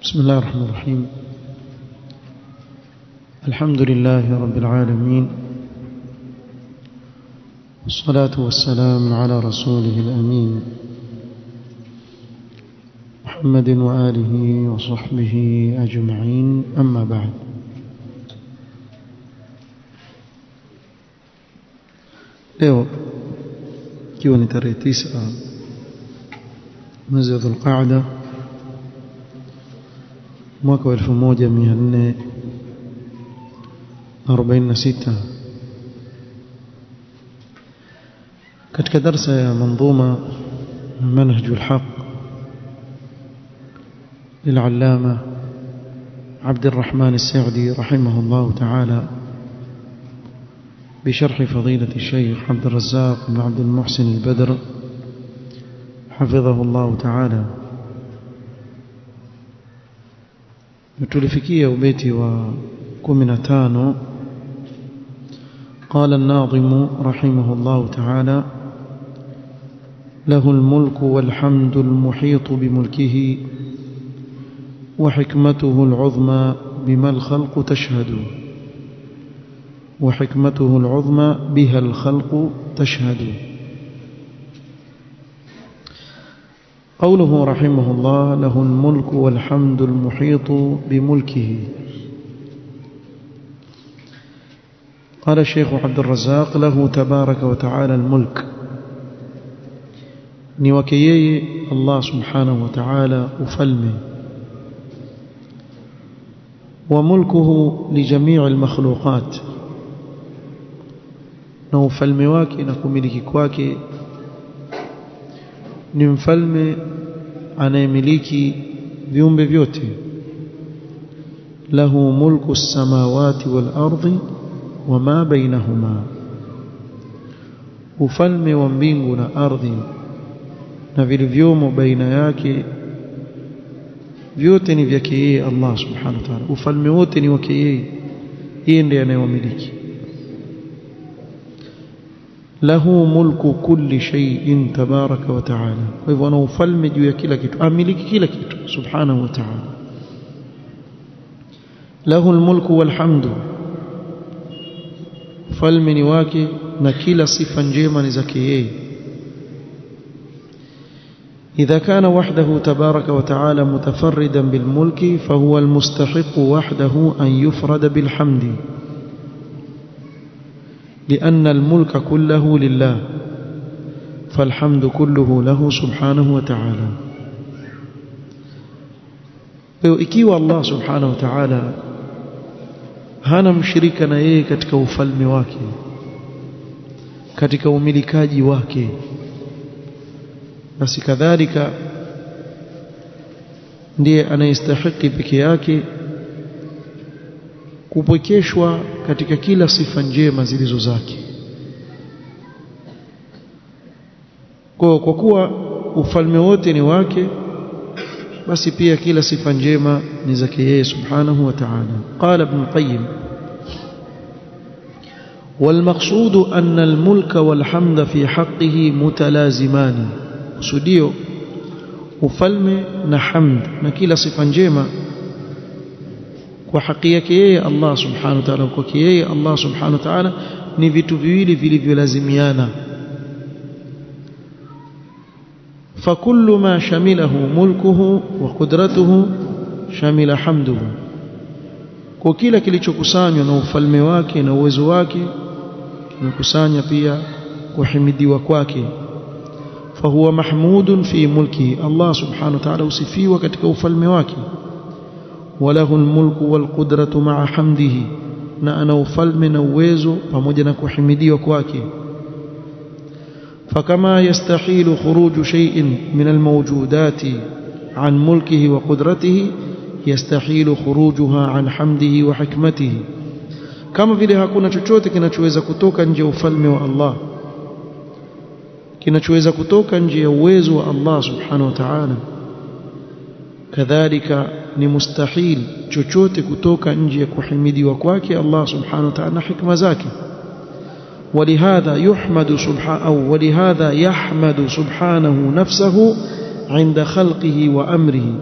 بسم الله الرحمن الرحيم. الحمد لله رب العالمين، والصلاة والسلام على رسوله الأمين محمد وآله وصحبه أجمعين، أما بعد. leo ikiwa ni tarehe 9 mwezi wa Dhulqaada mwaka wa 1446 katika darsa ya manzuma manhaj al-haq للعلامة عبد الرحمن السعدي رحمه الله تعالى بشرح فضيلة الشيخ عبد الرزاق بن عبد المحسن البدر حفظه الله تعالى. tulifikia ubeti wa 15. قال الناظم رحمه الله تعالى: له الملك والحمد المحيط بملكه وحكمته العظمى بما الخلق تشهد وحكمته العظمى بها الخلق تشهد. قوله رحمه الله: له الملك والحمد المحيط بملكه. قال الشيخ عبد الرزاق: له تبارك وتعالى الملك، نوكيه الله سبحانه وتعالى ufalme، وملكه لجميع المخلوقات، na ufalme wake na kumiliki kwake ni mfalme anayemiliki viumbe vyote. lahu mulku as-samawati wal ardi wama bainahuma, ufalme wa mbingu na ardhi na vilivyomo baina yake vyote ni vyake yeye Allah subhanahu wa ta'ala. Ufalme wote ni wake yeye ndiye anayemiliki. lahu mulku kulli shay'in tabaraka wa ta'ala, kwa hivyo ana ufalme juu ya kila kitu, amiliki kila kitu subhanahu wa ta'ala. lahu almulku walhamdu, ufalme ni wake na kila sifa njema ni zake yeye. إذا كان وحده تبارك وتعالى متفردا بالملك فهو المستحق وحده أن يفرد بالحمد، لأن الملك كله لله فالحمد كله له سبحانه وتعالى. ikiwa Allah subhanahu wa ta'ala hana mshirika na yeye katika ufalme wake, katika umilikaji wake, basi kadhalika ndiye anayestahili peke yake kupwekeshwa katika kila sifa njema zilizo zake. Kwa kuwa ufalme wote ni wake, basi pia kila sifa njema ni zake yeye subhanahu wa ta'ala. Qala Ibn Qayyim: والمقصود أن الملك والحمد في حقه متلازمان. kusudio ufalme na hamd na kila sifa njema kwa haki yake yeye Allah subhanahu wa ta'ala, kwa yeye Allah subhanahu wa ta'ala ni vitu viwili vilivyolazimiana. فكل ما شمله ملكه وقدرته شمل حمده, kwa kila kilichokusanywa na ufalme wake na uwezo wake kimekusanya pia kuhimidiwa kwake. فهو محمود في ملكه, الله سبحانه وتعالى usifiwa katika ufalme wake. وله الملك والقدرة مع حمده, na ana ufalme na uwezo pamoja na kuhimidiwa kwake. فكما يستحيل خروج شيء من الموجودات عن ملكه وقدرته يستحيل خروجها عن حمده وحكمته, kama vile hakuna chochote kinachoweza kutoka nje ya ufalme wa Allah, kinachoweza kutoka nje ya uwezo wa Allah subhanahu wa ta'ala, kadhalika ni mustahil chochote kutoka nje ya kuhimidiwa kwake Allah subhanahu wa ta'ala na hikma zake. ولهذا يحمد سبحانه نفسه عند خلقه وأمره,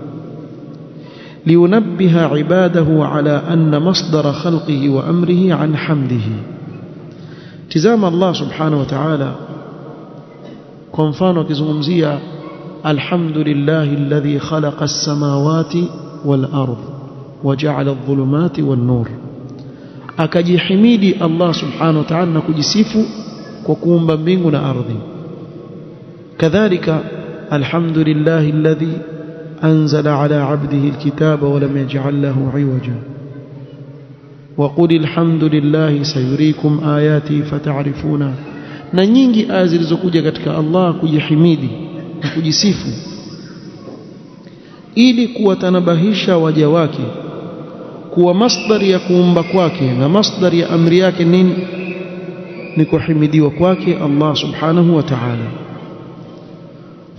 لينبه عباده على أن مصدر خلقه وأمره عن حمده. تزام الله سبحانه وتعالى كنفانو كزمزية الحمد لله الذي خلق السماوات والأرض وجعل الظلمات والنور. akajihimidi Allah subhanahu wa ta'ala na kujisifu kwa kuumba mbingu na ardhi. kadhalika alhamdulillahi alladhi anzala ala 'abdihi alkitaba wa lam yaj'al lahu 'iwaja wa qul alhamdulillahi sayuriikum ayati fata'rifuna. na nyingi aya zilizokuja katika Allah kujihimidi na kujisifu ili kuwatanabahisha waja wake kuwa masdari ya kuumba kwake na masdari ya amri yake nini? ni kuhimidiwa kwake Allah subhanahu wa ta'ala.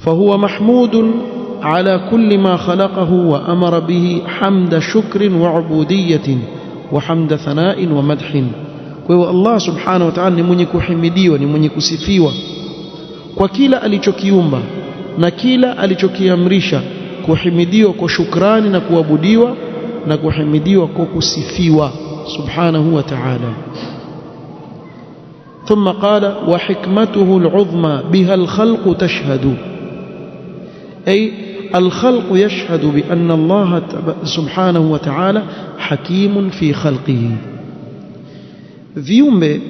fahuwa mahmudun ala kulli ma khalaqahu wa amara bihi hamda shukrin wa ubudiyatin wa hamda thana'in wa madhin. kwa hiyo Allah subhanahu wa ta'ala ni mwenye kuhimidiwa, ni mwenye kusifiwa kwa kila alichokiumba na kila alichokiamrisha, kuhimidiwa kwa shukrani na kuabudiwa na kuhimidiwa kwa kusifiwa subhanahu wa ta'ala. ثم قال وحكمته العظمى بها الخلق تشهد، أي الخلق يشهد بأن الله سبحانه وتعالى حكيم في خلقه. viumbe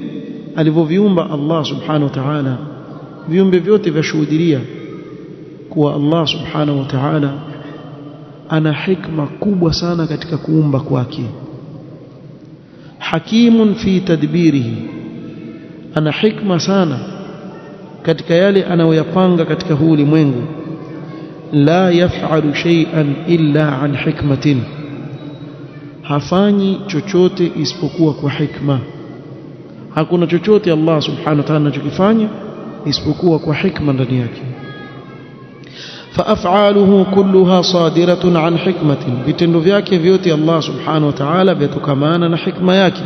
alivyoviumba Allah subhanahu wa ta'ala, viumbe vyote vyashuhudia kuwa Allah subhanahu wa ta'ala ana hikma kubwa sana katika kuumba kwake. hakimun fi tadbirihi, ana hikma sana katika yale anayoyapanga katika huu ulimwengu. la yaf'alu shay'an illa an hikmatin, hafanyi chochote isipokuwa kwa hikma. hakuna chochote Allah subhanahu wa ta'ala anachokifanya isipokuwa kwa hikma ndani yake. فأفعاله كلها صادرة عن حكمة، vitendo vyake vyote Allah subhanahu wa ta'ala vyatokamana na hikma yake.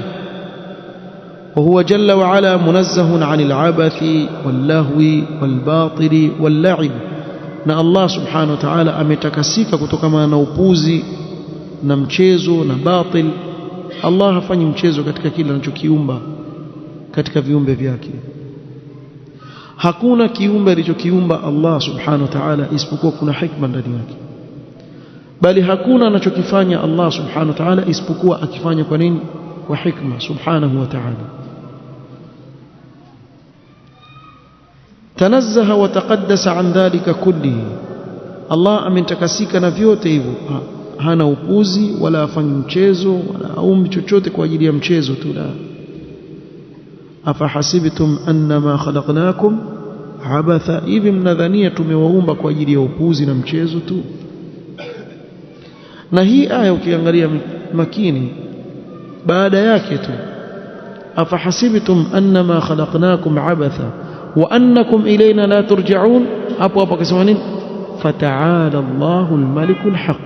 وهو جل وعلا منزه عن العبث واللهو والباطل واللعب، na Allah subhanahu wa ta'ala ametakasika kutokana na upuzi na mchezo na batil. Allah hafanyi mchezo katika kila anachokiumba katika viumbe vyake. hakuna kiumbe alichokiumba Allah subhanahu wa ta'ala isipokuwa kuna hikma ndani yake, bali hakuna anachokifanya Allah subhanahu wa ta'ala isipokuwa akifanya kwa nini? kwa hikma subhanahu wa ta'ala. tanazzaha wa taqaddasa an dhalika kullihi, Allah ametakasika na vyote hivyo, hana upuzi wala afanyi mchezo wala aumbi chochote kwa ajili ya mchezo tu. la afahasibtum annama khalaqnakum abatha, hivi mnadhania tumewaumba kwa ajili ya upuzi na mchezo tu? na hii aya ukiangalia makini, baada yake tu afahasibtum annama khalaqnakum abatha wa annakum ilayna la turja'un, hapo hapo akasema nini? fata'ala Allahu al-maliku al-haq,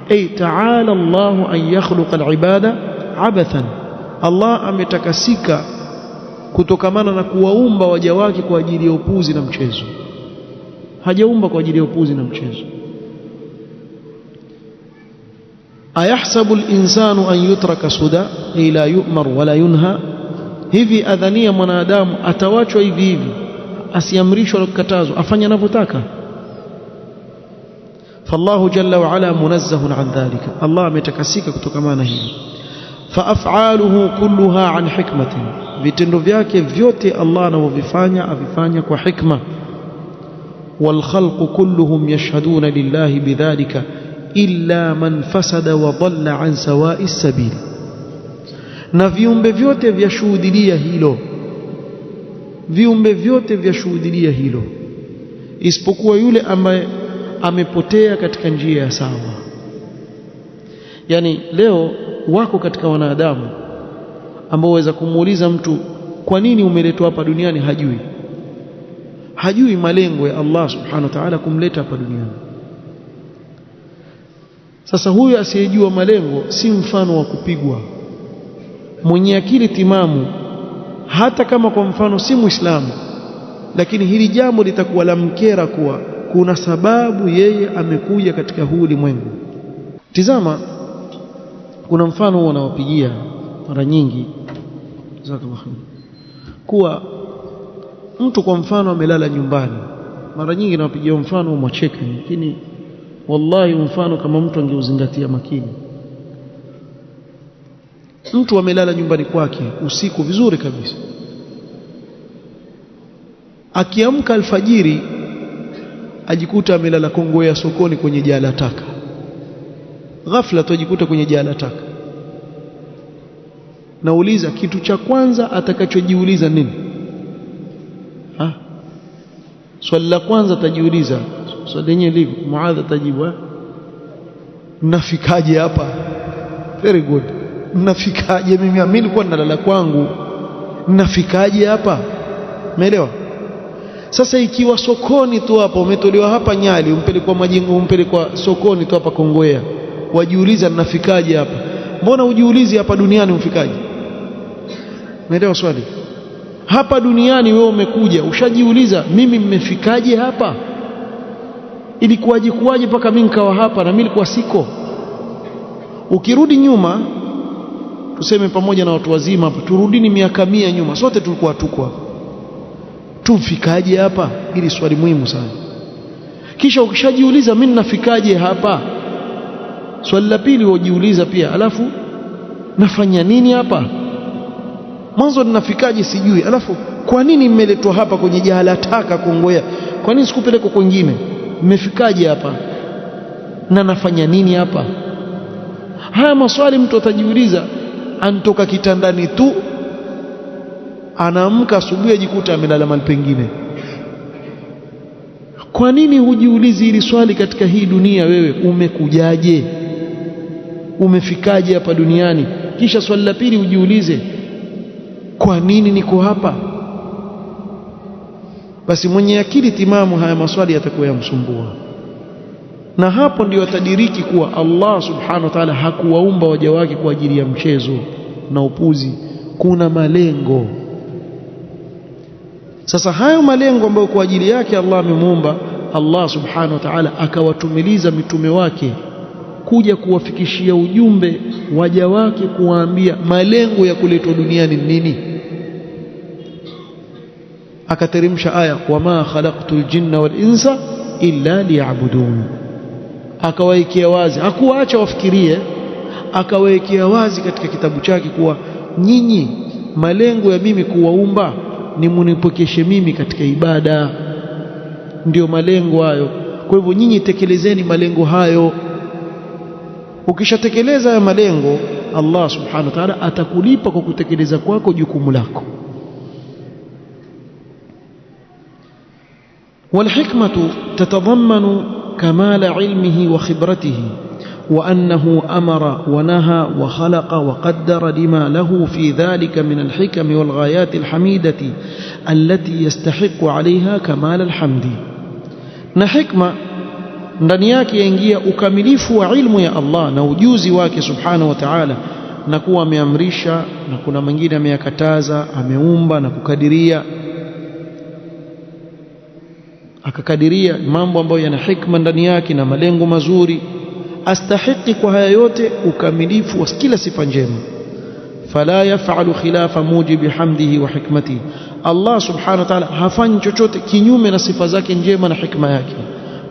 ay ta'ala Allahu an yakhluqa al-ibada abathan. Allah ametakasika kutokamana na kuwaumba waja wake kwa ajili ya upuzi na mchezo. hajaumba kwa ajili ya upuzi na mchezo. ayahsabu al-insanu an yutraka suda ila yu'mar wala yunha, hivi adhania mwanadamu atawachwa hivi hivi asiamrishwa na kukatazwa afanye anavyotaka? fallahu jalla wa ala munazzahun an dhalika, Allah ametakasika kutokamana na hili. faaf'aluhu kulluha an hikmatin, vitendo vyake vyote Allah anavyovifanya avifanya kwa hikma. wal khalqu kulluhum yashhaduna lillahi bidhalika illa man fasada wa dhalla an sawa'i sabil, na viumbe vyote vyashuhudia hilo, viumbe vyote vyashuhudia hilo isipokuwa yule ambaye amepotea katika njia ya sawa. yani leo wako katika wanadamu ambao waweza kumuuliza mtu kwa nini umeletwa hapa duniani, hajui malengo ya Allah subhanahu wa ta'ala kumleta hapa duniani. sasa huyu asiyejua malengo si mfano wa kupigwa. mwenye akili timamu, hata kama kwa mfano si Muislamu, lakini hili jambo litakuwa la mkera kuwa kuna sababu yeye amekuja katika huu ulimwengu. Tizama kuna mfano wanawapigia mara nyingi kuwa mtu kwa mfano amelala nyumbani, mara nyingi nawapigia mfano mwacheke, lakini wallahi mfano kama mtu angeuzingatia makini. Mtu amelala nyumbani kwake usiku vizuri kabisa, akiamka alfajiri ajikuta amelala kongo ya sokoni kwenye jaa la taka. Ghafla tajikuta kwenye jaa la taka. Nauliza, kitu cha kwanza atakachojiuliza nini? Swali la kwanza atajiuliza, swali lenyewe liko Muadh atajibu, mnafikaje hapa? Very good. Mnafikaje? Mimi nilikuwa nalala kwangu, mnafikaje hapa? Umeelewa? Sasa ikiwa sokoni tu hapa, umetolewa hapa Nyali, umpelekwa Majingo, umpelekwa sokoni tu hapa Kongowea, wajiuliza mnafikaje hapa? Mbona ujiulizi hapa duniani mfikaje? Umeelewa swali? Hapa duniani wewe umekuja, ushajiuliza mimi mmefikaje hapa? Ilikuwaje kuwaje mpaka mimi nikawa hapa na mimi nilikuwa siko? Ukirudi nyuma, tuseme pamoja na watu wazima hapa, turudini miaka 100 nyuma, sote tulikuwa tuko hapa. Tumfikaje hapa? Hili swali muhimu sana. Kisha ukishajiuliza mimi nafikaje hapa, swali la pili ujiuliza pia, alafu nafanya nini hapa? Mwanzo ninafikaje sijui, alafu kwa nini nimeletwa hapa kwenye jahala taka Kongowea? Kwa nini sikupelekwa kwingine? Nimefikaje hapa na nafanya nini hapa? Haya maswali mtu atajiuliza, antoka kitandani tu, anaamka asubuhi ajikuta amelala mahali pengine. Kwa nini hujiulizi hili swali katika hii dunia? Wewe umekujaje? Umefikaje hapa duniani? Kisha swali la pili ujiulize, kwa nini niko hapa? Basi mwenye akili timamu haya maswali yatakuwa yamsumbua, na hapo ndio atadiriki kuwa Allah subhanahu wa ta'ala hakuwaumba waja wake kwa ajili ya mchezo na upuzi. Kuna malengo. Sasa hayo malengo ambayo kwa ajili yake Allah amemuumba, Allah subhanahu wa ta'ala akawatumiliza mitume wake kuja kuwafikishia ujumbe waja wake, kuwaambia malengo ya kuletwa duniani ni nini. Akateremsha aya, wama khalaqtul jinna wal insa illa liya'budun. Akawaekea wazi, hakuwaacha wafikirie, akawaekea wazi katika kitabu chake kuwa nyinyi, malengo ya mimi kuwaumba ni munipokeshe mimi katika ibada. Ndio malengo hayo. Kwa hivyo nyinyi tekelezeni malengo hayo. Ukishatekeleza hayo malengo, Allah subhanahu wa ta'ala atakulipa kwa kutekeleza kwako jukumu lako. والحكمة تتضمن كمال علمه وخبرته، وأنه أمر ونهى وخلق وقدر لما له في ذلك من الحكم والغايات الحميدة التي يستحق عليها كمال الحمد. na hikma ndani yake yaingia ukamilifu wa ilmu ya Allah na ujuzi wake subhanahu wa ta'ala, na kuwa ameamrisha na kuna mengine ameyakataza, ameumba na kukadiria, akakadiria mambo ambayo yana hikma ndani yake na malengo mazuri. Astahiki kwa haya yote ukamilifu wa kila sifa njema. Fala yaf'alu khilafa mujibi hamdihi wa hikmatihi, Allah subhanahu wa ta'ala hafanyi chochote kinyume na sifa zake njema na hikma yake.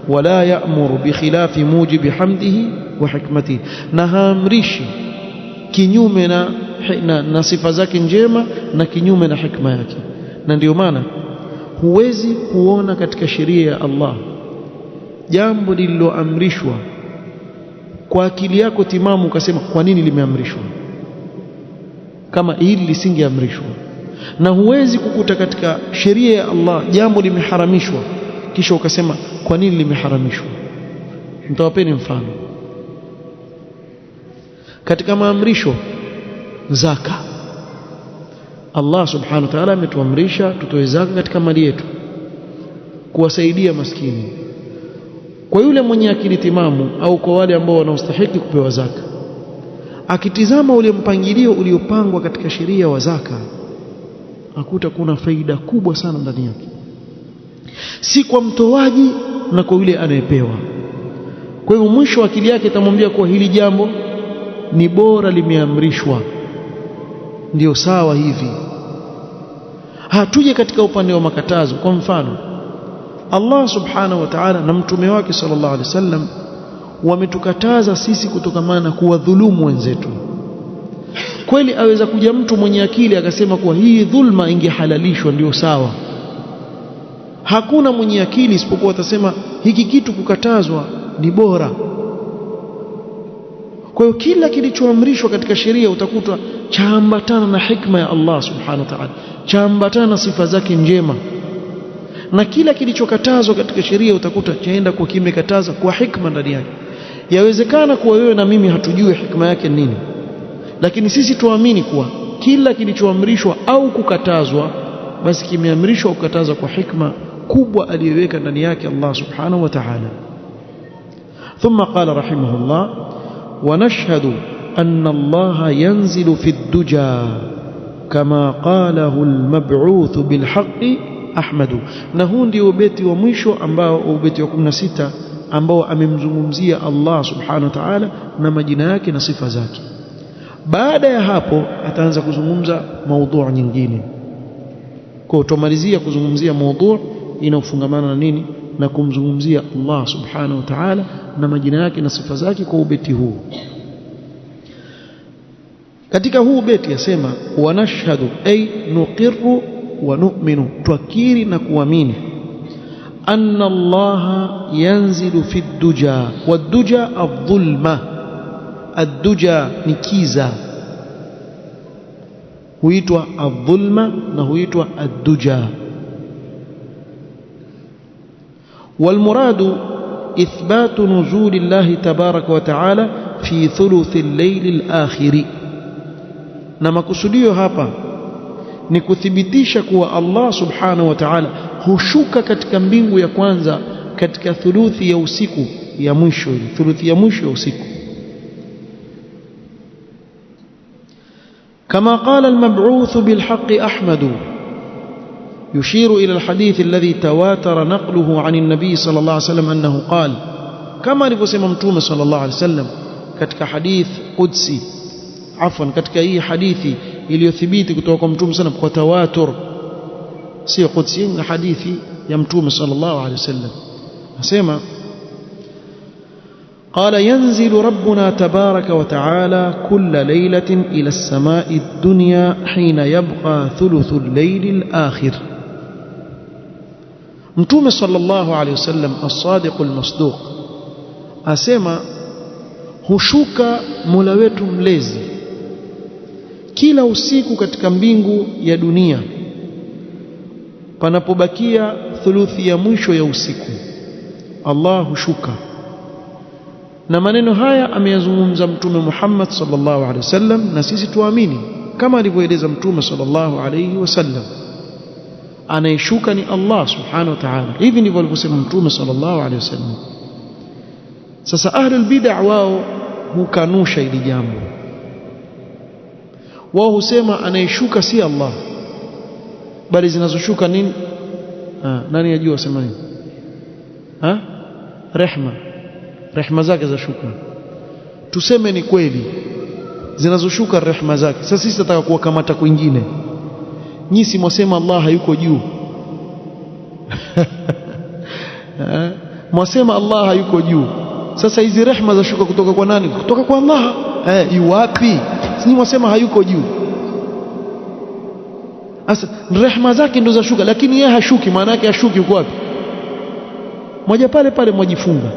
Wala ya'muru bi khilafi mujibi hamdihi wa hikmatihi, na haamrishi kinyume na sifa zake njema na kinyume na hikma yake. Na ndio maana huwezi kuona katika sheria ya Allah jambo lililoamrishwa kwa akili yako timamu ukasema kwa nini limeamrishwa kama hili lisingeamrishwa, na huwezi kukuta katika sheria ya Allah jambo limeharamishwa kisha ukasema kwa nini limeharamishwa. Nitawapeni mfano. Katika maamrisho zaka, Allah subhanahu wa ta'ala ametuamrisha tutoe zaka katika mali yetu kuwasaidia maskini. Kwa yule mwenye akili timamu au kwa wale ambao wanaostahili kupewa zaka, akitizama ule mpangilio uliopangwa katika sheria wa zaka, akuta kuna faida kubwa sana ndani yake, si kwa mtoaji na kwa yule anayepewa. Kwa hivyo mwisho akili yake itamwambia kuwa hili jambo ni bora limeamrishwa, ndio sawa hivi. Hatuje katika upande wa makatazo. Kwa mfano, Allah subhanahu wa ta'ala na mtume wake sallallahu alaihi wasallam wametukataza sisi kutokamana na kuwadhulumu wenzetu. Kweli aweza kuja mtu mwenye akili akasema kuwa hii dhulma ingehalalishwa ndio sawa. Hakuna mwenye akili isipokuwa atasema hiki kitu kukatazwa ni bora. Kwa hiyo kila kilichoamrishwa katika sheria utakuta chaambatana na hikma ya Allah subhanahu wa ta'ala, chaambatana na sifa zake njema, na kila kilichokatazwa katika sheria utakuta chaenda kwa kimekataza kwa hikma ndani yake. Yawezekana kuwa wewe na mimi hatujui hikma yake nini, lakini sisi tuamini kuwa kila kilichoamrishwa au kukatazwa basi kimeamrishwa au kukatazwa kwa hikma kubwa aliyoweka ndani yake Allah subhanahu wa ta'ala. Thumma qala rahimahullah: wa nashhadu anna Allah yanzilu fi ad-duja kama qalahu al-mab'uth bil haqqi Ahmadu. Na huu ndio ubeti wa mwisho ambao ubeti wa 16 ambao amemzungumzia Allah subhanahu wa ta'ala na majina yake na sifa zake. Baada ya hapo ataanza kuzungumza maudhu nyingine. Kwa utomalizia kuzungumzia maudhu inayofungamana na nini? Na kumzungumzia Allah subhanahu wa ta'ala na majina yake na sifa zake kwa ubeti huu. Katika huu ubeti yasema wa nashhadu ay nuqirru wa nu'minu, twakiri na kuamini, anna Allah yanzilu fi ad-duja, wad-duja adh-dhulma. Ad-duja ni kiza, huitwa adh-dhulma na huitwa ad-duja. والمراد إثبات نزول الله تبارك وتعالى في ثلث الليل الآخر. na makusudio hapa ni kuthibitisha kuwa Allah subhanahu wa ta'ala hushuka katika mbingu ya kwanza katika thuluthi ya usiku ya mwisho, thuluthi ya mwisho ya usiku. كما قال المبعوث بالحق أحمد، يشير إلى الحديث الذي تواتر نقله عن النبي صلى الله عليه وسلم أنه قال، كما alivyosema mtume صلى الله عليه وسلم katika hadith qudsi, katika hii hadithi iliyothibiti kutoka kwa mtume sana kwa tawatur, si qudsi, na hadithi ya mtume sallallahu alaihi wasallam nasema قال ينزل ربنا تبارك وتعالى كل ليلة إلى السماء الدنيا حين يبقى ثلث الليل الآخر. متوم صلى الله عليه وسلم الصادق المصدوق أسمى hushuka Mola wetu mlezi kila usiku katika mbingu ya dunia panapobakia thuluthi ya mwisho ya usiku. Allah hushuka, na maneno haya ameyazungumza Mtume Muhammad sallallahu alaihi wasallam, na sisi tuamini kama alivyoeleza Mtume sallallahu alaihi wasallam, anayeshuka ni Allah subhanahu wa ta'ala. Hivi ndivyo alivyosema Mtume sallallahu alaihi wasallam. Sasa ahlul bid'ah wao hukanusha hili jambo. Wao husema anayeshuka si Allah, bali zinazoshuka nini? Nani ajua wasema nini? Rehma zake za shuka. Tuseme ni kweli zinazoshuka rehma zake. Sasa sisi tunataka kuwakamata kwingine. Nyinyi si mwasema Allah hayuko juu. Mwasema Allah hayuko juu. Sasa hizi rehma za shuka kutoka kwa nani? Kutoka kwa Allah. Yu wapi? Nyinyi mwasema hayuko juu. Sasa rehma zake ndo za shuka, lakini yeye hashuki. Maana yake hashuki uko wapi? Moja pale pale mwajifunga.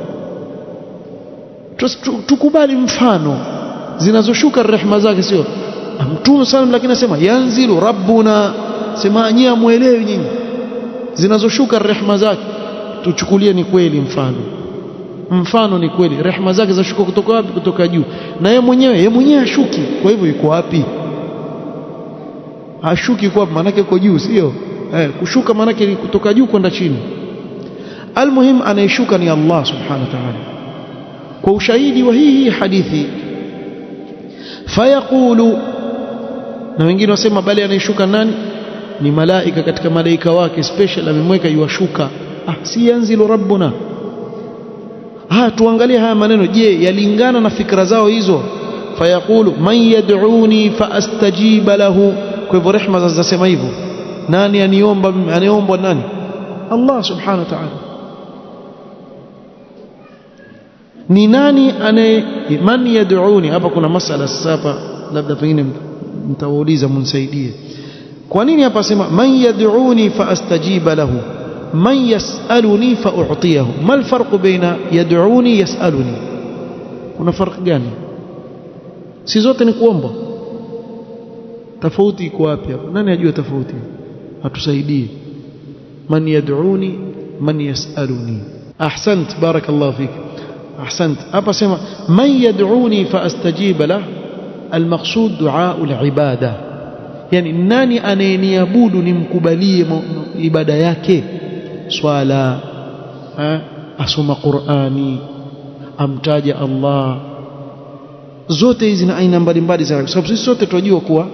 Tukubali mfano zinazoshuka rehema zake, sio Mtume sallam, lakini nasema yanzilu rabbuna. Sema nyinyi amuelewi nyinyi zinazoshuka rehema zake. Tuchukulie ni kweli mfano ni kweli rehema zake zashuka kutoka wapi? Kutoka juu. Na yeye mwenyewe hashuki. Kwa hivyo yuko wapi? Hashuki kwa maana yake yuko juu, sio? Kushuka maana yake kutoka juu kwenda chini. Almuhim anayeshuka ni Allah subhanahu wa ta'ala. Kwa ushahidi wa hii hadithi, fayaqulu, na wengine wasema bali anayeshuka nani? Ni malaika katika malaika wake special amemweka yuwashuka. Si yanzilu rabbuna. Tuangalie haya maneno, je, yalingana na fikra zao hizo? fayaqulu man yad'uni faastajiba lahu. Kwa hivyo rehma zinasema hivyo, nani aniomba nani? Allah subhanahu wa ta'ala. Ni nani man yad'uni? Hapa kuna masala sasa, labda pengine mtawauliza mnisaidie, kwa nini hapa sema man yad'uni faastajiba lahu, man yas'aluni fa'u'tiyahu? Ma alfarq baina yad'uni yas'aluni? Kuna farq gani? Si zote ni kuomba? Tofauti iko wapi hapa? Nani ajua tofauti? Atusaidie. Man yad'uni, man yas'aluni. Ahsant, barakallahu fik. Ahsant. Hapa sema man yad'uni faastajiba lahu, almaqsud du'a alibada, yani nani anayeniabudu nimkubalie ibada yake, swala, asoma Qur'ani, amtaja Allah. Zote hizi na aina mbalimbali sana, kwa sababu sisi sote tunajua kuwa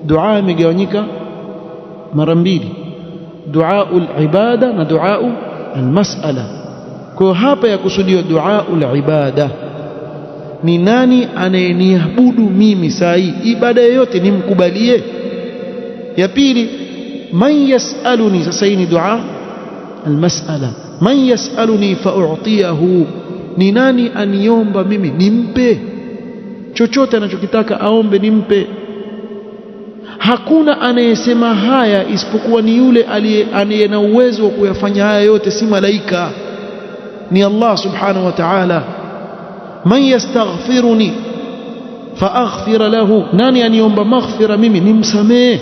dua imegawanyika mara mbili, dua al-ibada na dua al-mas'ala. Kwa hapa ya kusudiwa dua al-ibada, ni nani anayeniabudu mimi saa hii, ibada yoyote nimkubalie. Ya pili, man yasaluni, sasa hii ni dua al-mas'ala, man yasaluni fa'u'tiyahu, ni nani aniomba mimi nimpe chochote anachokitaka, aombe nimpe. Hakuna anayesema haya isipokuwa ni yule aliye na uwezo wa kuyafanya haya yote, si malaika, ni Allah subhanahu wa ta'ala. Man yastaghfiruni faaghfir lahu, nani aniomba maghfira mimi nimsamehe.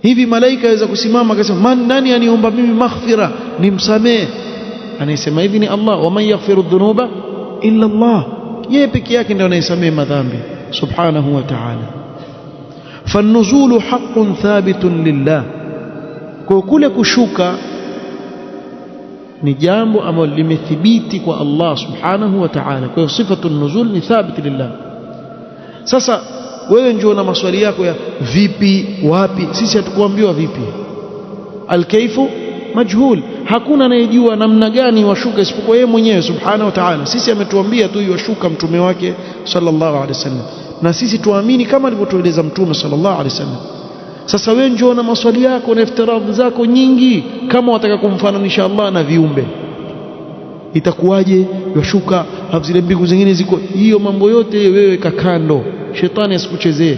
Hivi malaika aweza kusimama akasema nani aniomba mimi maghfira nimsamehe? Anayesema hivi ni Allah. Wa man yaghfiru dhunuba illa Allah, yeye peke yake ndiye anayesamehe madhambi subhanahu wa ta'ala. Fanuzulu haqqun thabitun lillah, kwa kule kushuka ni jambo ambalo limethibiti kwa Allah subhanahu wa ta'ala. Kwa hiyo sifatu nuzul ni thabit lillah. Sasa wewe njoo na maswali yako ya vipi, wapi. Sisi hatukuambiwa vipi, alkaifu majhul, hakuna anayejua namna gani washuka isipokuwa yeye mwenyewe subhanahu wa ta'ala. Sisi ametuambia tu yashuka mtume wake sallallahu alaihi wasallam, na sisi tuamini kama alivyotueleza mtume sallallahu alaihi wasallam. Sasa wewe njoo na maswali yako na iftiradhi zako nyingi, kama wataka kumfananisha Allah na viumbe. Itakuwaje yashuka hapo, zile mbingu zingine ziko? Hiyo mambo yote wewe kakando, shetani asikuchezee.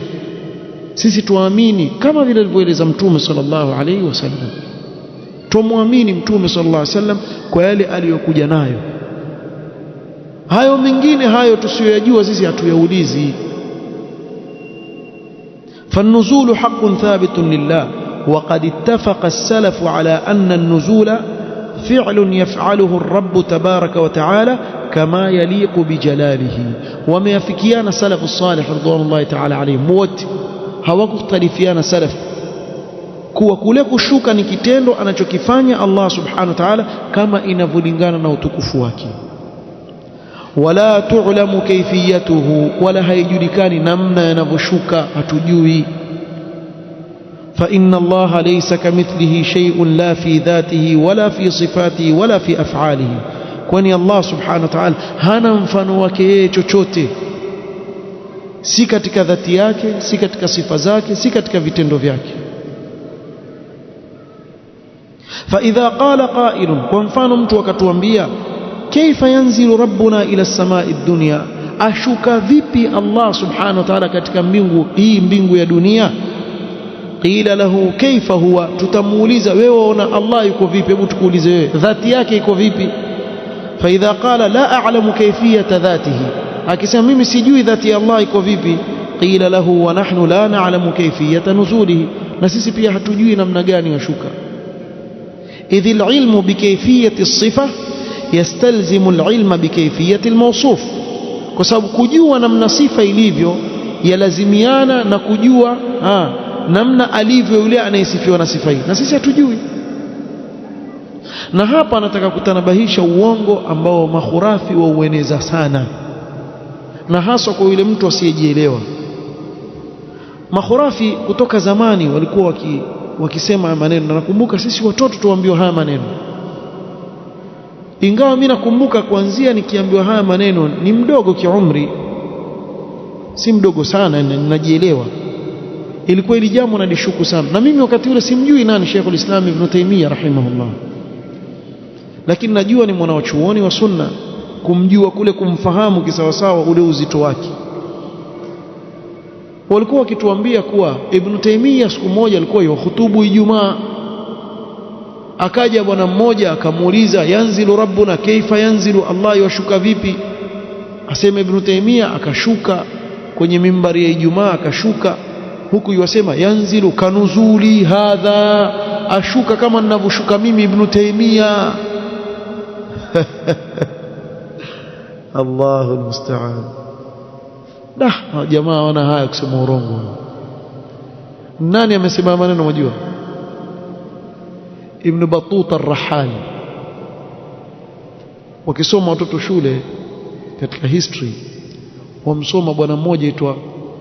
Sisi tuamini kama vile alivyoeleza mtume sallallahu alaihi wasallam. Tumwamini mtume sallallahu alaihi wasallam kwa yale aliyokuja nayo. Hayo mengine hayo tusiyojua sisi hatuyaulizi. فالنزول حق ثابت لله، وقد اتفق السلف على أن النزول فعل يفعله الرب تبارك وتعالى كما يليق بجلاله. وما يفكيان سلف الصالح رضوان الله تعالى عليهم موت hawakukhtalifiana salaf kuwa kule kushuka ni kitendo anachokifanya Allah subhanahu wa ta'ala kama inavyolingana na utukufu wake. Wala tu'lamu kayfiyatuhu, wala haijulikani namna yanavyoshuka, hatujui. Fa inna Allah laysa kamithlihi shay'un la fi dhatihi wala fi sifatihi wala fi af'alihi, kwani Allah subhanahu wa ta'ala hana mfano wake yeye chochote, si katika dhati yake, si katika sifa zake, si katika vitendo vyake. Fa idha qala qa'ilun, kwa mfano mtu akatuambia kaifa yanzilu rabbuna ila samai dunya, ashuka vipi Allah subhanahu wa ta'ala katika mbingu hii, mbingu ya dunia? Qila lahu kaifa huwa, tutamuuliza wewe waona Allah yuko vipi? Hebu tukuulize wewe, dhati yake iko vipi? Fa idha qala la a'lamu kayfiyata dhatihi, akisema mimi sijui dhati ya Allah iko vipi, qila lahu wa nahnu la na'lamu kayfiyata nuzulihi, na sisi pia hatujui namna gani yashuka. idh al-ilmu bikayfiyati as-sifa yastalzimu al-ilma bikayfiyati al-mawsuf, kwa sababu kujua namna sifa ilivyo yalazimiana na kujua namna alivyo yule anayesifiwa na sifa hii, na sisi hatujui. Na hapa anataka kutanabahisha uongo ambao makhurafi waueneza sana, na hasa kwa yule mtu asiyejielewa. Makhurafi kutoka zamani walikuwa wakisema maneno, na nakumbuka sisi watoto tuambiwa haya maneno. Ingawa mimi nakumbuka kuanzia nikiambiwa haya maneno ni mdogo kiumri, si mdogo sana, ninajielewa, ilikuwa ili jambo nalishuku sana. Na mimi wakati ule simjui nani Sheikhul Islam Ibn Taymiyyah rahimahullah, lakini najua ni mwanachuoni wa sunna, kumjua kule kumfahamu kisawasawa ule uzito wake. Walikuwa wakituambia kuwa Ibn Taymiyyah siku moja alikuwa yuhutubu Ijumaa, akaja bwana mmoja akamuuliza, yanzilu rabbuna kaifa yanzilu, Allah yashuka vipi? Asema Ibn Taymiyyah akashuka kwenye mimbari ya Ijumaa, akashuka huku yuwasema yanzilu kanuzuli hadha, ashuka kama ninavyoshuka mimi Ibn Taymiyyah. Allahu almusta'an. Jamaa wana haya kusema urongo. Nani amesema maneno mjua? Ibn Battuta ar-Rahal. Wakisoma watoto shule katika history wamsoma bwana mmoja aitwa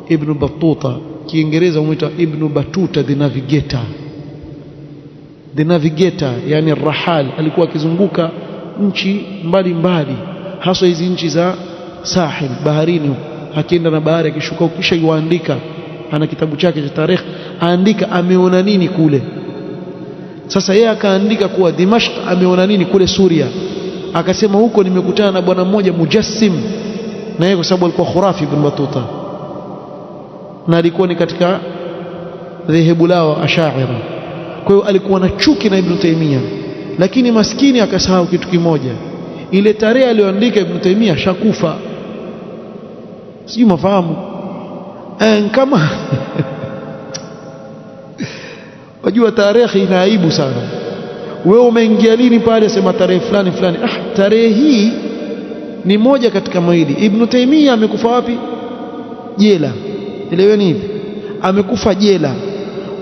Ibn Battuta, Kiingereza huitwa Ibn Battuta the Navigator. The Navigator yani ar-Rahal, alikuwa akizunguka nchi mbalimbali, hasa hizi nchi za sahil baharini, akienda na bahari akishuka, kisha yuandika, ana kitabu chake cha tarikh, aandika ameona nini kule. Sasa yeye akaandika kuwa Dimashq ameona nini kule Suria, akasema huko nimekutana na bwana mmoja mujassim, na yeye kwa sababu alikuwa khurafi Ibn Battuta, na alikuwa ni katika dhehebu lao Ash'ari. Kwa hiyo alikuwa na chuki na Ibn Taymiyyah, lakini maskini akasahau kitu kimoja, ile tarehe aliyoandika Ibn Taymiyyah shakufa. Sijui mafahamu kama wajua tarehe ina aibu sana. Wewe umeingia lini pale, sema tarehe fulani fulani. Tarehe hii ni moja katika mawili. Ibn Taymiyyah amekufa wapi? Jela. Eleweni hivi, amekufa jela.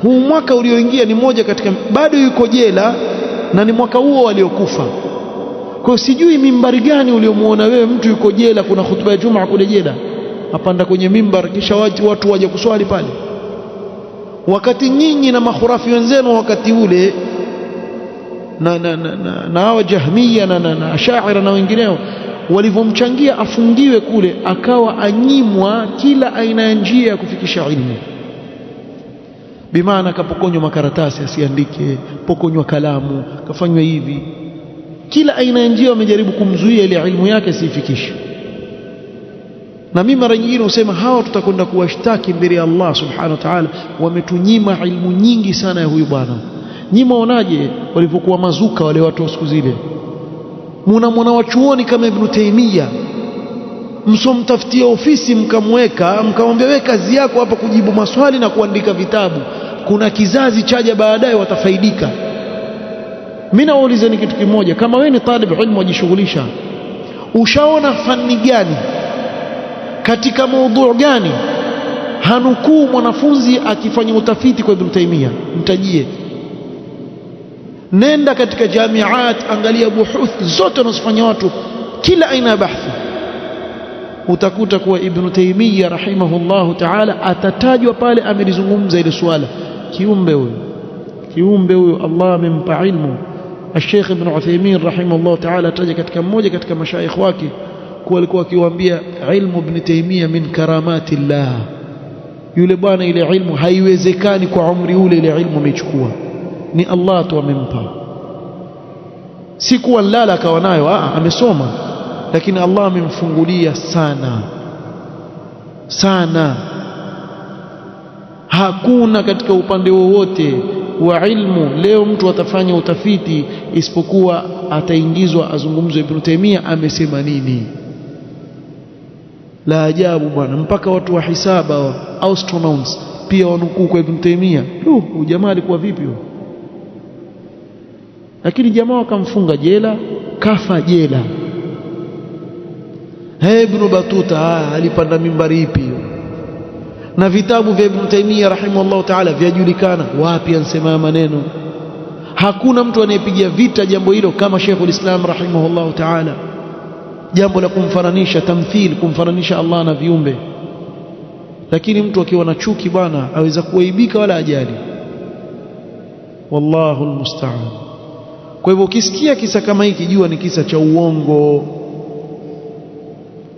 Huu mwaka ulioingia ni moja katika, bado yuko jela na ni mwaka huo aliokufa. Kwa hiyo sijui mimbari gani uliomuona wewe mtu yuko jela, kuna hutuba ya Jumaa kule jela, apanda kwenye mimbar kisha watu waje kuswali pale, wakati nyinyi na makhurafi wenzenu wakati ule na hawa Jahmiya na Ash'ari na wengineo walivyomchangia afungiwe kule, akawa anyimwa kila aina ya njia ya kufikisha ilmu. Bimaana kapokonywa makaratasi asiandike, pokonywa kalamu, kafanywa hivi, kila aina ya njia wamejaribu kumzuia ile ilmu yake sifikishe. Na mimi mara nyingine husema hawa tutakwenda kuwashtaki mbele ya Allah subhanahu wa ta'ala, wametunyima ilmu nyingi sana ya huyu bwana. Nyinyi mwaonaje walipokuwa mazuka wale watu wa siku zile? Mwana wachuoni kama Ibn Taymiyyah msomtafutia ofisi mkamweka, mkamwambia wewe kazi yako hapa kujibu maswali na kuandika vitabu, kuna kizazi chaja baadaye watafaidika. Mimi nauliza ni kitu kimoja, kama wewe ni talib ilmu wajishughulisha, ushaona fani gani katika maudhu gani hanukuu mwanafunzi akifanya utafiti kwa Ibn Taymiyyah? Mtajie. Nenda katika jamiat, angalia buhuth zote wanazofanya watu, kila aina ya bahthi, utakuta kuwa Ibn Taymiyyah rahimahullahu ta'ala atatajwa pale, amelizungumza ile swala. Kiumbe huyo Allah amempa ilmu. Sheikh Ibn Uthaymeen rahimahullahu ta'ala ataja katika mmoja katika mashaikh wake kuwa alikuwa akiwaambia ilmu Ibn Taymiyyah min karamatillah. Yule bwana ile ilmu haiwezekani kwa umri ule, ile ilmu amechukua ni Allah tu amempa, si kuwa lala akawa nayo, amesoma, lakini Allah amemfungulia sana sana. Hakuna katika upande wowote wa ilmu leo mtu atafanya utafiti isipokuwa ataingizwa azungumzwe Ibn Taymiyyah amesema nini. La ajabu bwana, mpaka watu wa hisaba wa astronauts pia wanukuu kwa Ibn Taymiyyah. Jamaa alikuwa vipi huyo? Lakini jamaa wakamfunga jela, kafa jela. Ibn Battuta alipanda mimbari ipi hiyo? Na vitabu vya Ibn Taymiyyah rahimahullah ta'ala vyajulikana wapi ansema maneno. Hakuna mtu anayepigia vita jambo hilo kama Sheikhul Islam rahimahullah ta'ala, jambo la kumfananisha tamthil, kumfananisha Allah na viumbe. Lakini mtu akiwa na chuki bwana aweza kuaibika wala ajali. Wallahu almusta'an. Kwa hivyo ukisikia kisa kama hiki, jua ni kisa cha uongo,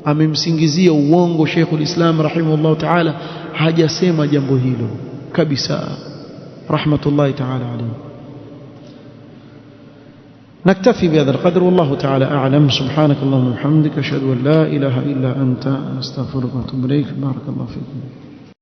amemsingizia uongo Sheikhul Islam rahimahullah ta'ala, hajasema jambo hilo kabisa rahmatullahi ta'ala alayhi. نكتفي بهذا القدر والله تعالى أعلم. سبحانك اللهم وبحمدك أشهد أن لا إله إلا أنت أستغفرك وأتوب إليك. بارك الله فيكم.